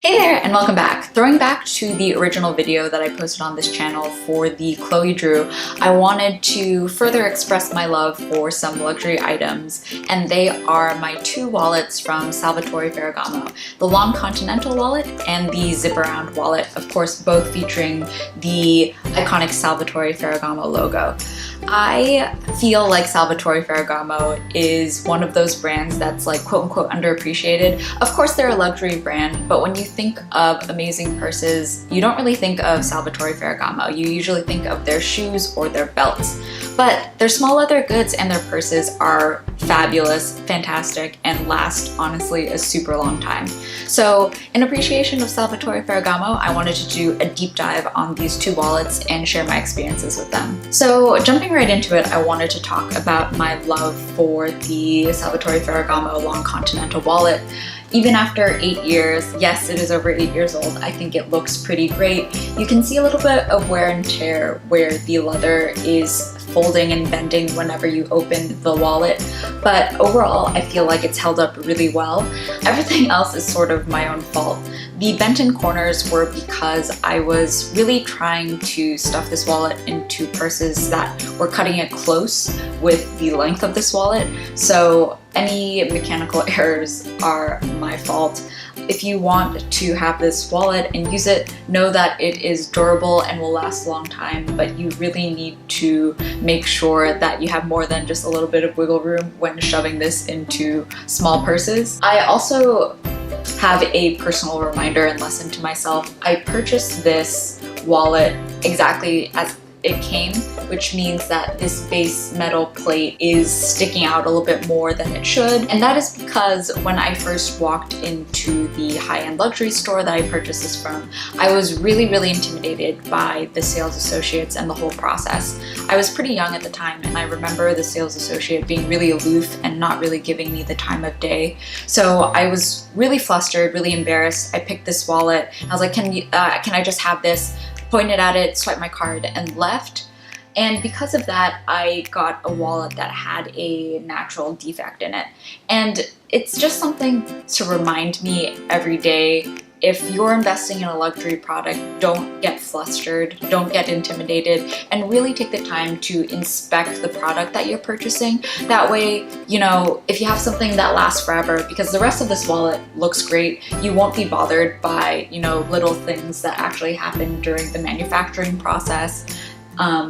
Hey there and welcome back. Throwing back to the original video that I posted on this channel for the Chloe Drew, I wanted to further express my love for some luxury items, and they are my two wallets from Salvatore Ferragamo, the long Continental wallet and the zip around wallet, of course both featuring the iconic Salvatore Ferragamo logo. I feel like Salvatore Ferragamo is one of those brands that's like quote-unquote underappreciated. Of course they're a luxury brand, but when you think of amazing purses, you don't really think of Salvatore Ferragamo. You usually think of their shoes or their belts. But their small leather goods and their purses are fabulous, fantastic, and last, honestly, a super long time. So in appreciation of Salvatore Ferragamo, I wanted to do a deep dive on these two wallets and share my experiences with them. So jumping right into it, I wanted to talk about my love for the Salvatore Ferragamo Long Continental wallet. Even after 8 years, yes, it is over 8 years old, I think it looks pretty great. You can see a little bit of wear and tear where the leather is folding and bending whenever you open the wallet, but overall I feel like it's held up really well. Everything else is sort of my own fault. The bent-in corners were because I was really trying to stuff this wallet into purses that were cutting it close with the length of this wallet, so any mechanical errors are my fault. If you want to have this wallet and use it, know that it is durable and will last a long time, but you really need to make sure that you have more than just a little bit of wiggle room when shoving this into small purses. I also have a personal reminder and lesson to myself. I purchased this wallet exactly as it came, which means that this base metal plate is sticking out a little bit more than it should. And that is because when I first walked into the high-end luxury store that I purchased this from, I was really intimidated by the sales associates and the whole process. I was pretty young at the time, and I remember the sales associate being really aloof and not really giving me the time of day. So I was really flustered, really embarrassed. I picked this wallet. I was like, can I just have this? Pointed at it, swiped my card, and left. And because of that, I got a wallet that had a natural defect in it. And it's just something to remind me every day, if you're investing in a luxury product, don't get flustered, don't get intimidated, and really take the time to inspect the product that you're purchasing. That way, you know, if you have something that lasts forever, because the rest of this wallet looks great, you won't be bothered by, you know, little things that actually happen during the manufacturing process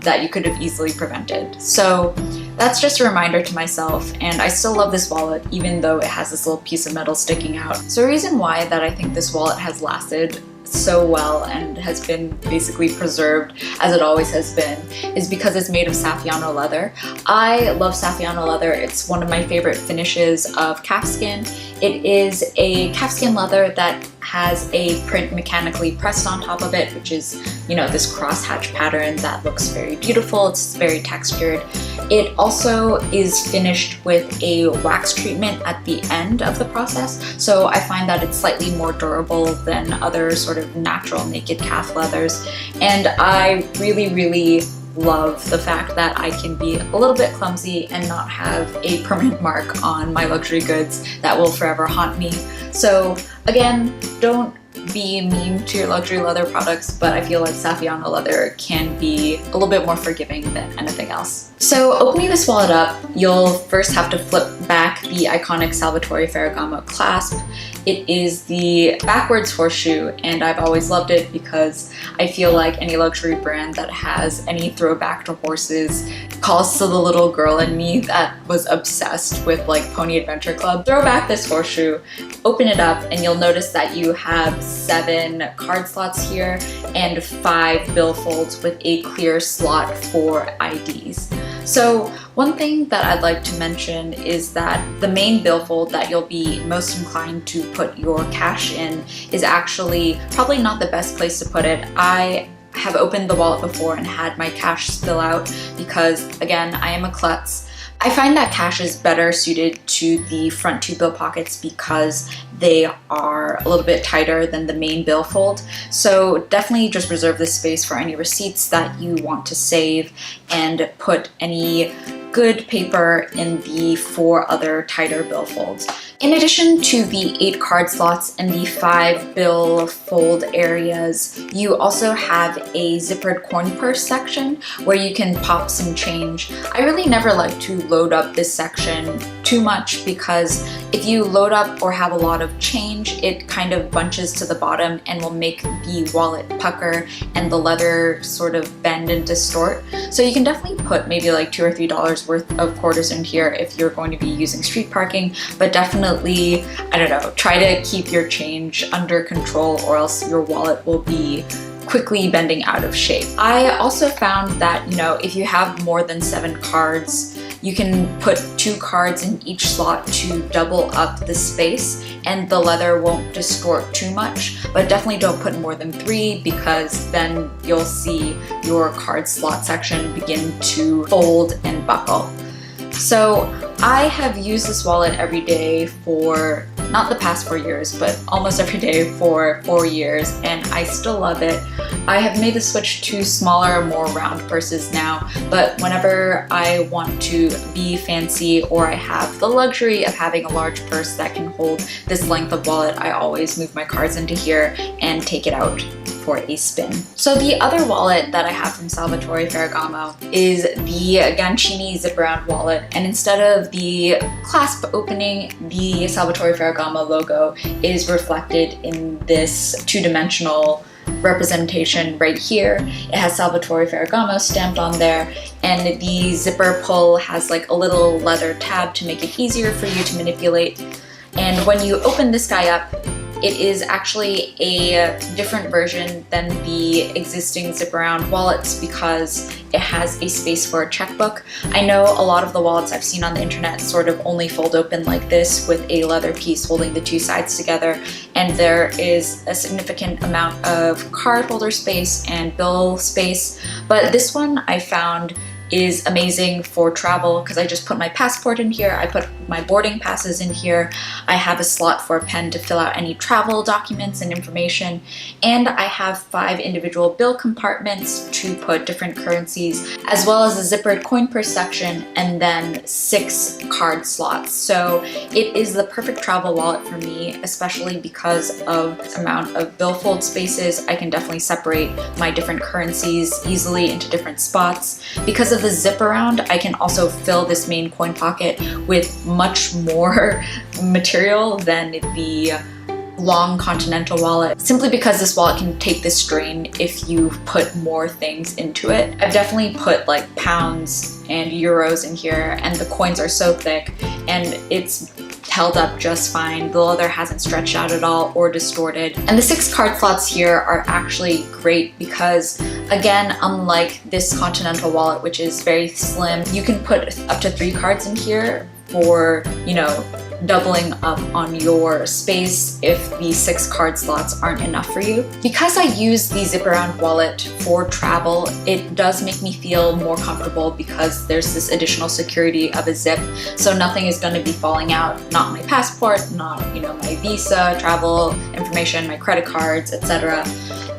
that you could have easily prevented. So that's just a reminder to myself, and I still love this wallet even though it has this little piece of metal sticking out. So the reason why that I think this wallet has lasted so well and has been basically preserved as it always has been is because it's made of Saffiano leather. I love Saffiano leather. It's one of my favorite finishes of calfskin. It is a calfskin leather that has a print mechanically pressed on top of it, which is, you know, this crosshatch pattern that looks very beautiful. It's very textured. It also is finished with a wax treatment at the end of the process, so I find that it's slightly more durable than other sort of natural naked calf leathers, and I really love the fact that I can be a little bit clumsy and not have a permanent mark on my luxury goods that will forever haunt me. So again, don't be mean to your luxury leather products, but I feel like Saffiano leather can be a little bit more forgiving than anything else. So opening this wallet up, you'll first have to flip back the iconic Salvatore Ferragamo clasp. It is the backwards horseshoe, and I've always loved it because I feel like any luxury brand that has any throwback to horses calls to the little girl in me that was obsessed with like Pony Adventure Club. Throw back this horseshoe, open it up, and you'll notice that you have 7 card slots here and 5 billfolds with a clear slot for IDs. So one thing that I'd like to mention is that the main billfold that you'll be most inclined to put your cash in is actually probably not the best place to put it. I have opened the wallet before and had my cash spill out because, again, I am a klutz. I find that cash is better suited to the front 2 bill pockets because they are a little bit tighter than the main billfold. So definitely just reserve this space for any receipts that you want to save and put any good paper in the 4 other tighter billfolds. In addition to the 8 card slots and the 5 bill fold areas, you also have a zippered coin purse section where you can pop some change. I really never like to load up this section too much because if you load up or have a lot of change, it kind of bunches to the bottom and will make the wallet pucker and the leather sort of bend and distort. So you can definitely put maybe like $2 or $3 worth of quarters in here if you're going to be using street parking, but definitely, I don't know, try to keep your change under control or else your wallet will be quickly bending out of shape. I also found that, you know, if you have more than 7 cards, you can put 2 cards in each slot to double up the space and the leather won't distort too much, but definitely don't put more than 3 because then you'll see your card slot section begin to fold and buckle. So I have used this wallet every day for not the past 4 years, but almost every day for 4 years, and I still love it. I have made the switch to smaller, more round purses now, but whenever I want to be fancy or I have the luxury of having a large purse that can hold this length of wallet, I always move my cards into here and take it out for a spin. So the other wallet that I have from Salvatore Ferragamo is the Gancio zip-around wallet, and instead of the clasp opening, the Salvatore Ferragamo logo is reflected in this 2-dimensional representation right here. It has Salvatore Ferragamo stamped on there, and the zipper pull has like a little leather tab to make it easier for you to manipulate. And when you open this guy up, it is actually a different version than the existing zip-around wallets because it has a space for a checkbook. I know a lot of the wallets I've seen on the internet sort of only fold open like this with a leather piece holding the 2 sides together, and there is a significant amount of card holder space and bill space, but this one I found is amazing for travel because I just put my passport in here, I put my boarding passes in here, I have a slot for a pen to fill out any travel documents and information, and I have 5 individual bill compartments to put different currencies, as well as a zippered coin purse section, and then 6 card slots. So it is the perfect travel wallet for me, especially because of the amount of billfold spaces. I can definitely separate my different currencies easily into different spots. Because of the zip around, I can also fill this main coin pocket with much more material than the long Continental wallet, simply because this wallet can take the strain if you put more things into it. I've definitely put like pounds and euros in here, and the coins are so thick and it's held up just fine. The leather hasn't stretched out at all or distorted. And the 6 card slots here are actually great because, again, unlike this Continental wallet, which is very slim, you can put up to 3 cards in here for, you know, doubling up on your space if the 6 card slots aren't enough for you. Because I use the zip around wallet for travel, it does make me feel more comfortable because there's this additional security of a zip, so nothing is going to be falling out, not my passport, not, you know, my visa, travel information, my credit cards, etc.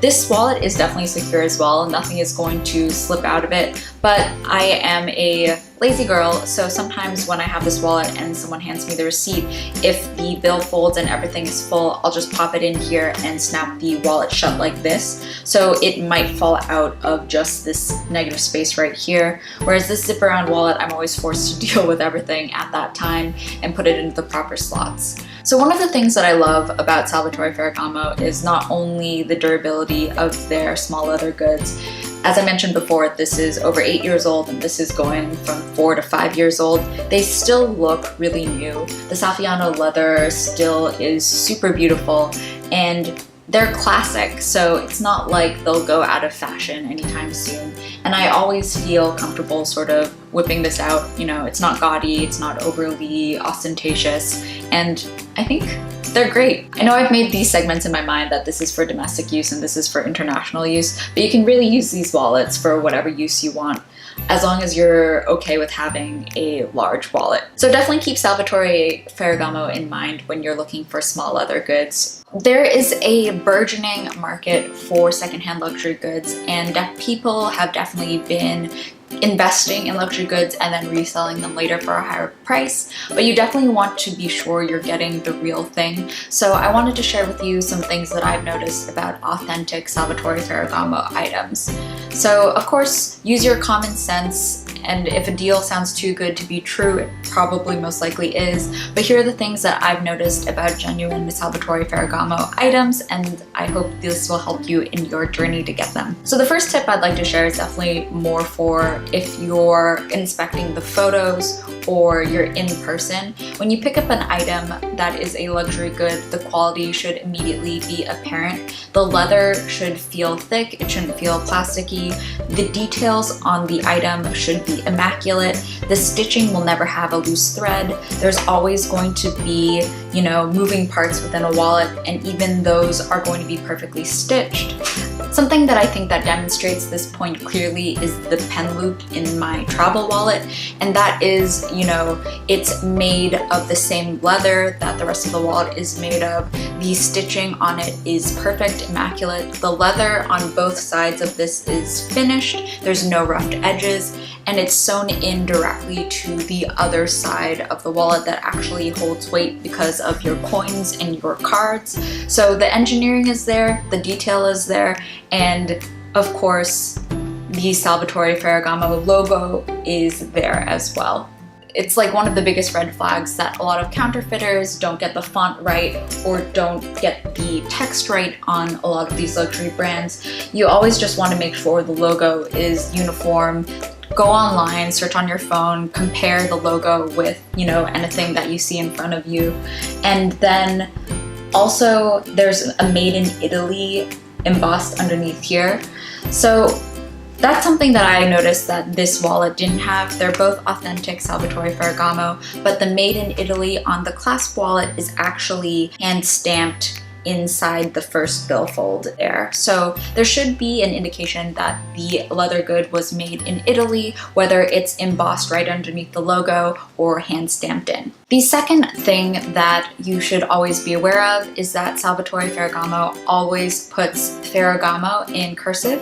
This wallet is definitely secure as well. Nothing is going to slip out of it, but I am a lazy girl, so sometimes when I have this wallet and someone hands me the receipt, if the bill folds and everything is full, I'll just pop it in here and snap the wallet shut like this. So it might fall out of just this negative space right here. Whereas this zip around wallet, I'm always forced to deal with everything at that time and put it into the proper slots. So one of the things that I love about Salvatore Ferragamo is not only the durability of their small leather goods. As I mentioned before, this is over 8 years old and this is going from 4 to 5 years old. They still look really new. The Saffiano leather still is super beautiful and they're classic, so it's not like they'll go out of fashion anytime soon. And I always feel comfortable sort of whipping this out. You know, it's not gaudy, it's not overly ostentatious, and I think they're great. I know I've made these segments in my mind that this is for domestic use and this is for international use, but you can really use these wallets for whatever use you want, as long as you're okay with having a large wallet. So definitely keep Salvatore Ferragamo in mind when you're looking for small leather goods. There is a burgeoning market for secondhand luxury goods, and people have definitely been investing in luxury goods and then reselling them later for a higher price, but you definitely want to be sure you're getting the real thing. So I wanted to share with you some things that I've noticed about authentic Salvatore Ferragamo items. So of course, use your common sense, and if a deal sounds too good to be true, it probably most likely is. But here are the things that I've noticed about genuine Salvatore Ferragamo items, and I hope this will help you in your journey to get them. So the first tip I'd like to share is definitely more for if you're inspecting the photos or you're in person. When you pick up an item that is a luxury good, the quality should immediately be apparent. The leather should feel thick, it shouldn't feel plasticky. The details on the item should be immaculate. The stitching will never have a loose thread. There's always going to be, you know, moving parts within a wallet, and even those are going to be perfectly stitched. Something that I think that demonstrates this point clearly is the pen loop in my travel wallet, and that is, you know, it's made of the same leather that the rest of the wallet is made of. The stitching on it is perfect, immaculate. The leather on both sides of this is finished. There's no roughed edges, and it's sewn in directly to the other side of the wallet that actually holds weight because of your coins and your cards. So the engineering is there, the detail is there, and of course, the Salvatore Ferragamo logo is there as well. It's like one of the biggest red flags that a lot of counterfeiters don't get the font right or don't get the text right on a lot of these luxury brands. You always just want to make sure the logo is uniform. Go online, search on your phone, compare the logo with, you know, anything that you see in front of you. And then also there's a Made in Italy embossed underneath here. So that's something that I noticed that this wallet didn't have. They're both authentic Salvatore Ferragamo, but the Made in Italy on the Clasp wallet is actually hand stamped inside the first billfold there. So there should be an indication that the leather good was made in Italy, whether it's embossed right underneath the logo or hand stamped in. The second thing that you should always be aware of is that Salvatore Ferragamo always puts Ferragamo in cursive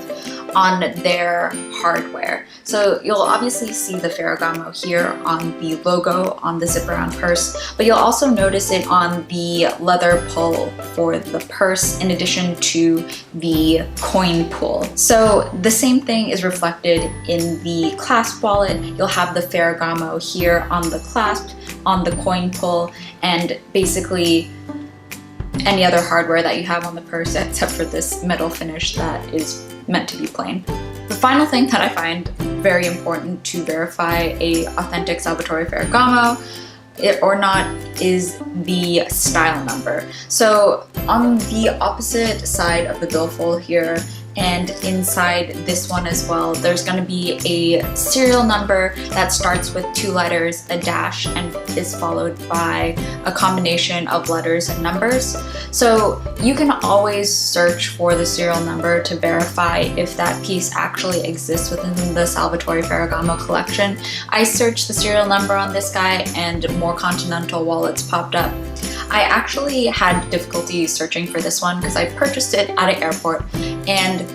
on their hardware. So you'll obviously see the Ferragamo here on the logo on the zip around purse, but you'll also notice it on the leather pull for the purse in addition to the coin pull. So the same thing is reflected in the clasp wallet. You'll have the Ferragamo here on the clasp, on the coin pull, and basically any other hardware that you have on the purse except for this metal finish that is meant to be plain. The final thing that I find very important to verify a authentic Salvatore Ferragamo or not is the style number. So on the opposite side of the billfold here and inside this one as well, there's going to be a serial number that starts with 2 letters, a dash, and is followed by a combination of letters and numbers. So you can always search for the serial number to verify if that piece actually exists within the Salvatore Ferragamo collection. I searched the serial number on this guy and more Continental wallets popped up. I actually had difficulty searching for this one because I purchased it at an airport, and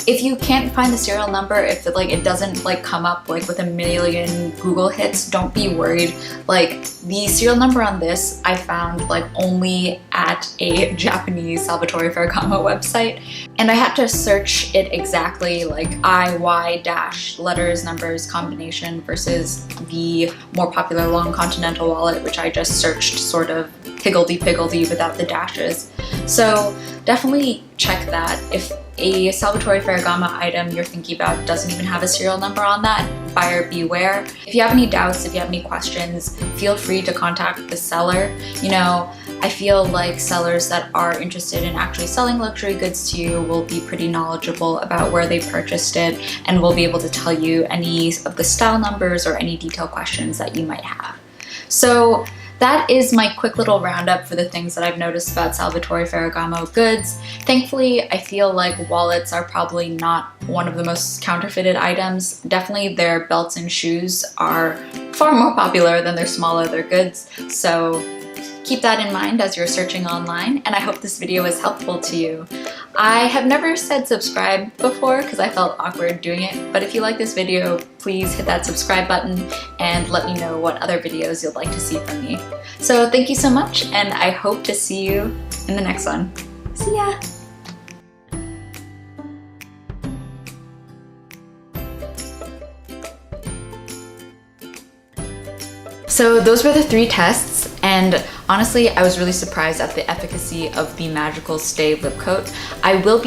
if you can't find the serial number, if it doesn't come up with a million Google hits, don't be worried. The serial number on this I found only at a Japanese Salvatore Ferragamo website, and I had to search it exactly IY dash letters numbers combination versus the more popular long Continental wallet, which I just searched sort of higgledy-piggledy without the dashes. So definitely check that. If a Salvatore Ferragamo item you're thinking about doesn't even have a serial number on that, buyer beware. If you have any doubts, if you have any questions, feel free to contact the seller. I feel like sellers that are interested in actually selling luxury goods to you will be pretty knowledgeable about where they purchased it and will be able to tell you any of the style numbers or any detailed questions that you might have. So that is my quick little roundup for the things that I've noticed about Salvatore Ferragamo goods. Thankfully, I feel like wallets are probably not one of the most counterfeited items. Definitely their belts and shoes are far more popular than their small leather goods. So keep that in mind as you're searching online, and I hope this video was helpful to you. I have never said subscribe before because I felt awkward doing it, but if you like this video, please hit that subscribe button and let me know what other videos you'd like to see from me. So thank you so much, and I hope to see you in the next one. See ya! So those were the 3 tests, and honestly, I was really surprised at the efficacy of the Magical Stay Lip Coat. I will be